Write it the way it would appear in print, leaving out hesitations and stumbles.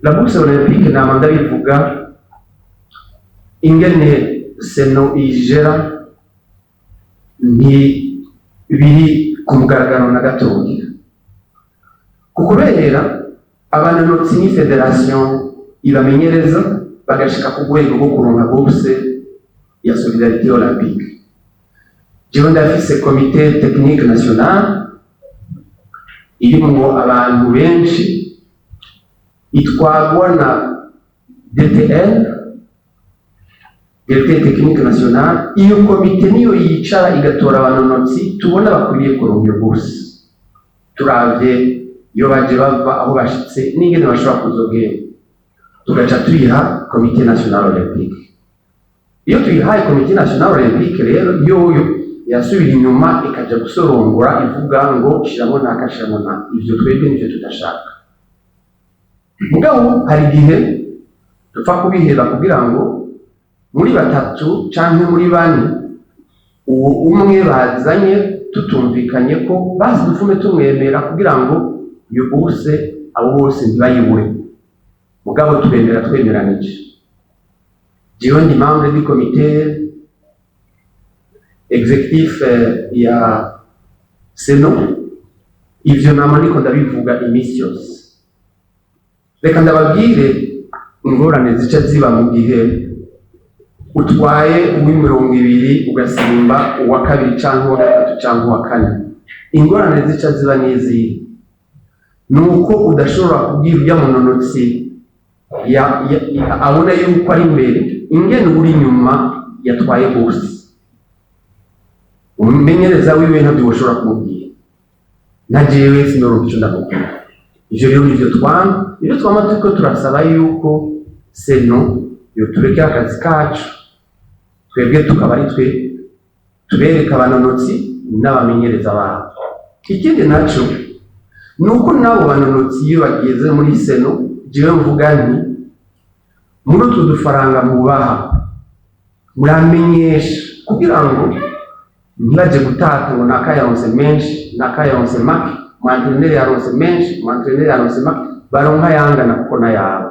la bourse olympique nama ndabivuga ingene seno igera ni biri ku mugaragaro na gatoya kubera abananotsi ni federation ibamenyereza bagashika ku rwego rwo kuronka bourse ya solidarité olympique. Jewe ndafise comité technique national irimwo abantu benshi itwagwa na DTN, Directeur technique national. Iyo komite niyo yicara igatora abanonotsi tubona bakwiriye kuronka iyo bourse, turavye iyo baje bava aho bashitse n'ingene bashobora kuzogera, tugaca tuyiha komite national olympique. Iyo tuyihaye komite national olympique rero yoyo yasubira inyuma ikaja gusorongora ivuga ngo shiramo nakashiramo na ivyo twebwe nivyo tudashaka. Mugabo hari igihe dupfa kubiheba kugira ngo muri batatu canke muri bane uwo umwe bazanye tutumvikanye ko bazi dufume tumwemera kugira ngo iyo bourse abo bose ntibayibure. Mugabo twemeranije. Jewe ndi membre du comité exécutif ya Seno, ivyo nama niko ndabivuga imisi yose. Reka ndababwire ingorane zica ziba mu gihe utwaye uw'imirongo ugasimba uwa kabiri canke uwa gatatu canke uwa kane. Ingorane zica ziba n'izi nuko udashobora kubwira urya munonotsi abona yuko ari imbere ingene uri inyuma yatwaye bourse. Umumenyereza wiwe ntabyo ushobora kumubwira, na jewe sinoronka ico ndakubwira. Ivyo rero nivyo twama turiko turasaba yuko Seno yoturekera akazi kacu, twebwe tukaba ari twe tubereka abanonotsi n'abamenyereza babo. Ikindi naco nuko nabo banonotsi iyo bageze muri Seno, jewe mvuga nti muri utwo dufaranga mubaha muramenyesha kugira ngo ntibaje gutata ngo nakayaronse menshi nakayaronse make, mwantenere yaronse menshi mwantenere yaronse make, baronka yangana kuko na yabo.